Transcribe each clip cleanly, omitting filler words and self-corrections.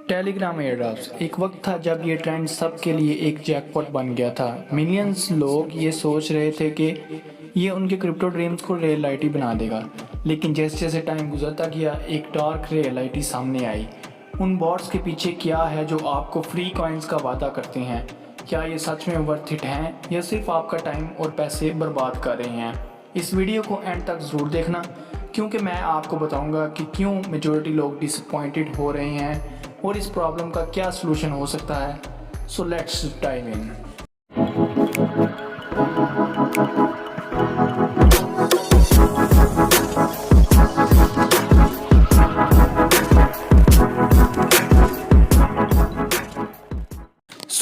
Telegram airdrops एक वक्त था जब ये ट्रेंड सबके लिए एक जैकपॉट बन गया था। मिलियंस लोग ये सोच रहे थे कि ये उनके क्रिप्टो ड्रीम्स को रियलिटी बना देगा। लेकिन जैसे जैसे टाइम गुजरता गया एक डार्क रियलिटी सामने आई। उन बॉट्स के पीछे क्या है जो आपको फ्री कॉइन्स का वादा करते हैं? क्या ये सच में वर्थ इट हैं या सिर्फ आपका टाइम और पैसे बर्बाद कर रहे हैं? इस वीडियो को एंड तक ज़रूर देखना, क्योंकि मैं आपको बताऊंगा कि क्यों मेजॉरिटी लोग डिसअपॉइंटेड हो रहे हैं और इस प्रॉब्लम का क्या सलूशन हो सकता है। So let's dive in.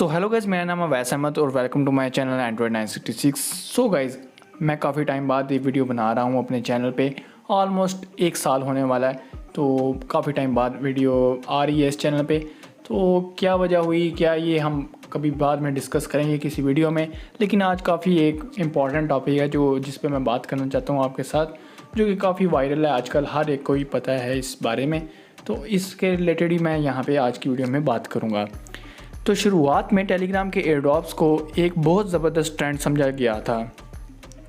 Hello guys, मेरा नाम है वैस अहमद और welcome to my channel Android 966। So guys, मैं काफ़ी टाइम बाद ये वीडियो बना रहा हूँ अपने चैनल पे। ऑलमोस्ट 1 साल होने वाला है, तो काफ़ी टाइम बाद वीडियो आ रही है इस चैनल पे। तो क्या वजह हुई, क्या ये हम कभी बाद में डिस्कस करेंगे किसी वीडियो में। लेकिन आज काफ़ी एक इम्पॉर्टेंट टॉपिक है जो जिस पे मैं बात करना चाहता हूँ आपके साथ, जो कि काफ़ी वायरल है आजकल, हर एक को ही पता है इस बारे में। तो इसके रिलेटेड ही मैं यहाँ पर आज की वीडियो में बात करूँगा। तो शुरुआत में टेलीग्राम के एयरड्रॉप्स को एक बहुत ज़बरदस्त ट्रेंड समझा गया था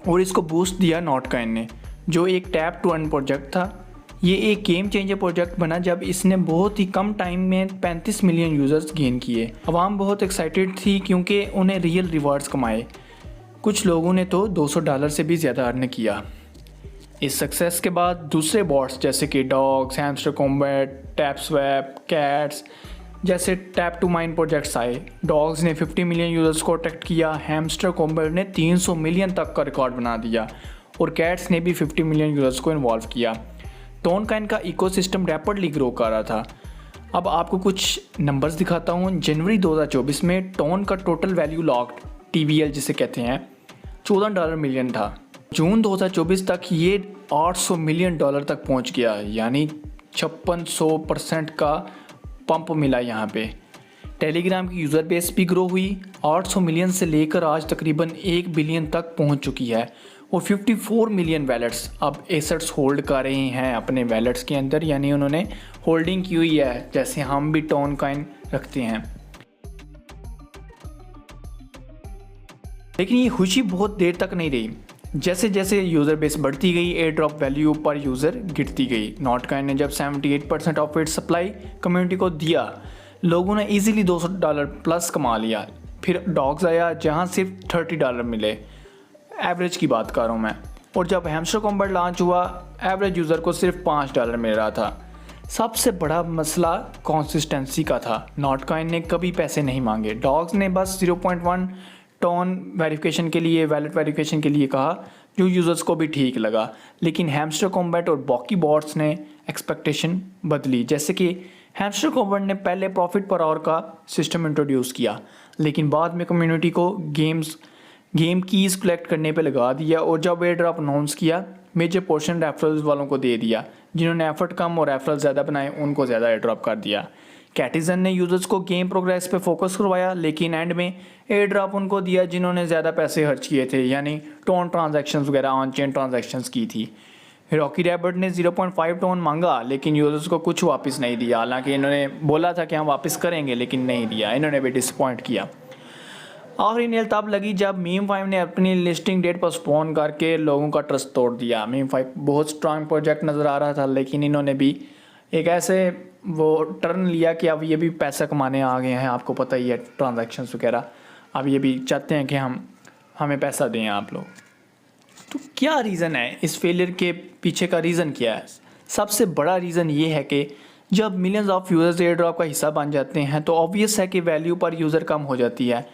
और इसको बूस्ट दिया नोटकॉइन ने, जो एक टैप टू अर्न प्रोजेक्ट था। ये एक गेम चेंजर प्रोजेक्ट बना जब इसने बहुत ही कम टाइम में 35 मिलियन यूज़र्स गेन किए। अवाम बहुत एक्साइटेड थी क्योंकि उन्हें रियल रिवार्ड्स कमाए। कुछ लोगों ने तो $200 से भी ज़्यादा अर्न किया। इस सक्सेस के बाद दूसरे बॉट्स जैसे कि dogs, hamster combat, tap swap, cats जैसे टैप टू माइन प्रोजेक्ट्स आए। डॉग्स ने 50 मिलियन यूज़र्स को अट्रैक्ट किया, हैमस्टर कॉम्बैट ने 300 मिलियन तक का रिकॉर्ड बना दिया और कैट्स ने भी 50 मिलियन यूज़र्स को इन्वॉल्व किया। टोनकॉइन का इकोसिस्टम रैपिडली ग्रो कर रहा था। अब आपको कुछ नंबर्स दिखाता हूँ। जनवरी 2024 में टोन का टोटल वैल्यू लॉक्ड, TVL जिसे कहते हैं, $14 मिलियन था। जून 2024 तक ये $800 मिलियन तक पहुँच गया, यानी 5600% का पंप मिला यहाँ पे। टेलीग्राम की यूज़र बेस भी ग्रो हुई, 800 मिलियन से लेकर आज तकरीबन 1 बिलियन तक पहुँच चुकी है और 54 मिलियन वैलेट्स अब एसेट्स होल्ड कर रहे हैं अपने वैलेट्स के अंदर, यानी उन्होंने होल्डिंग की हुई है जैसे हम भी टोनकॉइन रखते हैं। लेकिन ये खुशी बहुत देर तक नहीं रही। जैसे जैसे यूज़र बेस बढ़ती गई, एयर ड्रॉप वैल्यू पर यूज़र गिरती गई। नोटकॉइन ने जब 78% ऑफ इट सप्लाई कम्युनिटी को दिया, लोगों ने इजीली $200 प्लस कमा लिया। फिर डॉग्स आया जहां सिर्फ $30 मिले, एवरेज की बात कर रहा हूँ मैं। और जब हैमस्टर कॉम्बैट लॉन्च हुआ, एवरेज यूज़र को सिर्फ $5 मिल रहा था। सबसे बड़ा मसला कंसिस्टेंसी का था। नोटकॉइन ने कभी पैसे नहीं मांगे। डॉग्स ने बस 0.1 टोन वेरिफिकेशन के लिए, वैलेट वेरिफिकेशन के लिए कहा, जो यूज़र्स को भी ठीक लगा। लेकिन हैमस्टर कॉम्बैट और बाकी बॉट्स ने एक्सपेक्टेशन बदली। जैसे कि हैमस्टर कॉम्बैट ने पहले प्रॉफिट पर आवर का सिस्टम इंट्रोड्यूस किया, लेकिन बाद में कम्युनिटी को गेम कीज़ कलेक्ट करने पे लगा दिया और जब एयर ड्रॉप अनाउंस किया, मेजर पोर्शन रेफरल्स वालों को दे दिया। जिन्होंने एफर्ट कम और रेफरल ज़्यादा बनाए उनको ज़्यादा एयर ड्रॉप कर दिया। कैटिजन ने यूज़र्स को गेम प्रोग्रेस पे फोकस करवाया, लेकिन एंड में एयर ड्रॉप उनको दिया जिन्होंने ज़्यादा पैसे खर्च किए थे, यानी टोन ट्रांजैक्शंस वगैरह ऑन चेन ट्रांजैक्शंस की थी। रॉकी रैबिट ने 0.5 टोन मांगा, लेकिन यूज़र्स को कुछ वापस नहीं दिया। हालांकि इन्होंने बोला था कि हम वापस करेंगे, लेकिन नहीं दिया। इन्होंने भी डिसअपॉइंट किया। आखिरी नेल तब लगी जब मीम5 ने अपनी लिस्टिंग डेट पोस्टपोन करके लोगों का ट्रस्ट तोड़ दिया। मीम5 बहुत स्ट्रांग प्रोजेक्ट नज़र आ रहा था, लेकिन इन्होंने भी एक ऐसे वो टर्न लिया कि अब ये भी पैसा कमाने आ गए हैं। आपको पता ही है, ट्रांजैक्शंस वगैरह, अब ये भी चाहते हैं कि हमें पैसा दें आप लोग। तो क्या रीज़न है इस फेलियर के पीछे का? रीज़न क्या है? सबसे बड़ा रीज़न ये है कि जब millions of users air drop का हिस्सा बन जाते हैं तो ऑब्वियस है कि वैल्यू पर यूज़र कम हो जाती है।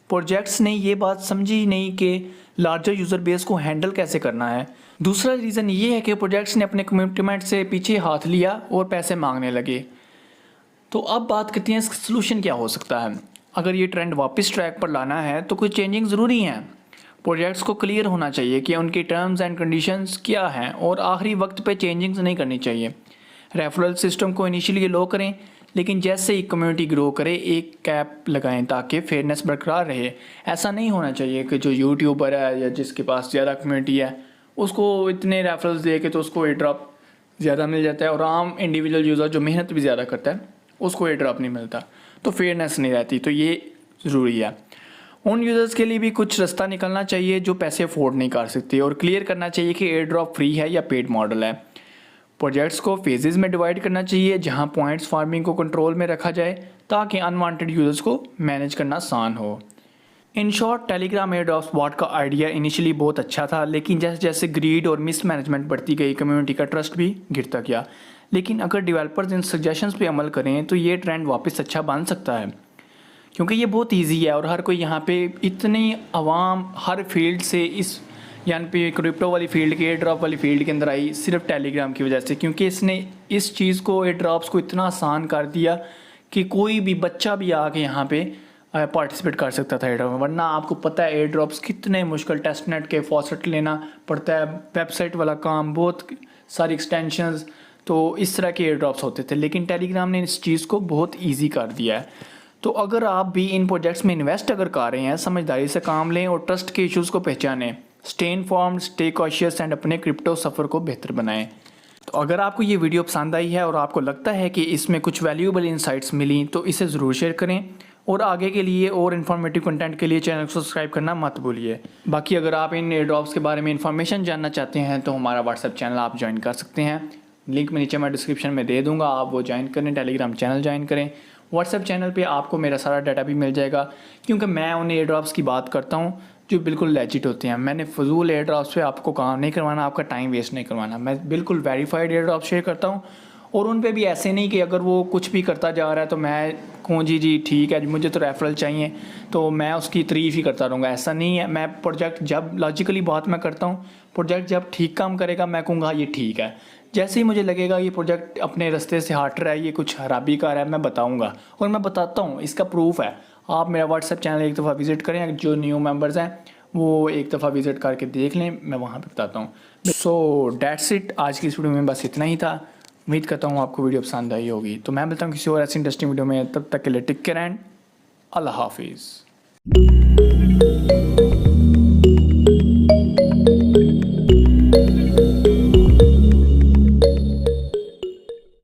प्रोजेक्ट्स ने ये बात समझी नहीं कि लार्जर यूज़र बेस को हैंडल कैसे करना है। दूसरा रीज़न ये है कि प्रोजेक्ट्स ने अपने कमिटमेंट से पीछे हाथ लिया और पैसे मांगने लगे। तो अब बात करते हैं इसका सलूशन क्या हो सकता है। अगर ये ट्रेंड वापस ट्रैक पर लाना है तो कुछ चेंजिंग ज़रूरी हैं। प्रोजेक्ट्स को क्लियर होना चाहिए कि उनकी टर्म्स एंड कंडीशंस क्या हैं और आखिरी वक्त पे चेंजिंग्स नहीं करनी चाहिए। रेफरल सिस्टम को इनिशियली लो करें, लेकिन जैसे ही कम्युनिटी ग्रो करे एक कैप लगाएं ताकि फेयरनेस बरकरार रहे। ऐसा नहीं होना चाहिए कि जो यूट्यूबर है या जिसके पास ज़्यादा कम्युनिटी है उसको इतने रेफरल्स दे के तो उसको एयर ड्रॉप ज़्यादा मिल जाता है और आम इंडिविजुअल यूज़र जो मेहनत भी ज़्यादा करता है उसको एयर ड्रॉप नहीं मिलता, तो फेयरनेस नहीं रहती। तो ये ज़रूरी है। उन यूज़र्स के लिए भी कुछ रास्ता निकलना चाहिए जो पैसे अफोर्ड नहीं कर सकते, और क्लियर करना चाहिए कि एयर ड्रॉप फ्री है या पेड मॉडल है। प्रोजेक्ट्स को फेजेस में डिवाइड करना चाहिए जहां पॉइंट्स फार्मिंग को कंट्रोल में रखा जाए ताकि अनवांटेड यूज़र्स को मैनेज करना आसान हो। In short, Telegram airdrop bot का आइडिया इनिशियली बहुत अच्छा था, लेकिन जैसे जैसे ग्रीड और मिसमैनेजमेंट बढ़ती गई कम्युनिटी का ट्रस्ट भी गिरता गया। लेकिन अगर डेवलपर्स इन सजेशंस पे अमल करें तो ये ट्रेंड वापस अच्छा बन सकता है, क्योंकि ये बहुत ईजी है और हर कोई यहाँ पे इतनी आवाम हर फील्ड से इस यहाँ पे क्रिप्टो वाली फील्ड के एयर ड्रॉप वाली फील्ड के अंदर आई सिर्फ टेलीग्राम की वजह से, क्योंकि इसने इस चीज़ को एयर ड्रॉप्स को इतना आसान कर दिया कि कोई भी बच्चा भी आके यहाँ पे पार्टिसिपेट कर सकता था एयर ड्रॉप में। वरना आपको पता है एयर ड्रॉप्स कितने मुश्किल, टेस्ट नेट के फॉसेट लेना पड़ता है, वेबसाइट वाला काम, बहुत सारी एक्सटेंशंस, तो इस तरह के एयर ड्रॉप्स होते थे। लेकिन टेलीग्राम ने इस चीज़ को बहुत ईजी कर दिया है। तो अगर आप भी इन प्रोजेक्ट्स में इन्वेस्ट अगर कर रहे हैं, समझदारी से काम लें और ट्रस्ट के इश्यूज़ को पहचानें, stay informed, stay cautious and अपने क्रिप्टो सफ़र को बेहतर बनाएं। तो अगर आपको ये वीडियो पसंद आई है और आपको लगता है कि इसमें कुछ वैल्यूएबल इंसाइट्स मिली तो इसे ज़रूर शेयर करें, और आगे के लिए और इन्फॉर्मेटिव कंटेंट के लिए चैनल को सब्सक्राइब करना मत भूलिए। बाकी अगर आप इन एयर ड्रॉप्स के बारे में इन्फॉर्मेशन जानना चाहते हैं तो हमारा व्हाट्सएप चैनल आप ज्वाइन कर सकते हैं, लिंक मैं नीचे मैं डिस्क्रिप्शन में दे दूँगा, आप वो ज्वाइन करें, टेलीग्राम चैनल ज्वाइन करें। व्हाट्सएप चैनल पे आपको मेरा सारा डाटा भी मिल जाएगा, क्योंकि मैं उन एयर ड्रॉप्स की बात करता हूँ जो बिल्कुल लेजिट होते हैं। मैंने फजूल एयर ड्रॉप्स पे आपको काम नहीं करवाना, आपका टाइम वेस्ट नहीं करवाना। मैं बिल्कुल वेरीफाइड एयर ड्रॉप शेयर करता हूँ, और उन पे भी ऐसे नहीं कि अगर वो कुछ भी करता जा रहा है तो मैं कहूँ जी ठीक है, मुझे तो रेफरल चाहिए तो मैं उसकी तारीफ़ ही करता रहूँगा। ऐसा नहीं है। मैं प्रोजेक्ट जब लॉजिकली बात मैं करता हूँ, प्रोजेक्ट जब ठीक काम करेगा मैं कहूँगा ये ठीक है। जैसे ही मुझे लगेगा ये प्रोजेक्ट अपने रास्ते से हट रहा है, ये कुछ खराबी कर रहा है, मैं बताऊँगा, और मैं बताता हूँ, इसका प्रूफ है। आप मेरा व्हाट्सएप चैनल एक दफ़ा विज़िट करें, जो न्यू मेंबर्स हैं वो एक दफ़ा विज़िट करके देख लें, मैं वहाँ पे बताता हूँ। सो डेट्स इट, आज की इस वीडियो में बस इतना ही था। उम्मीद करता हूँ आपको वीडियो पसंद आई होगी। तो मैं मिलता हूँ किसी और ऐसी इंटरेस्टिंग वीडियो में, तब तक के लिए टेक केयर एंड अल्लाह हाफिज़।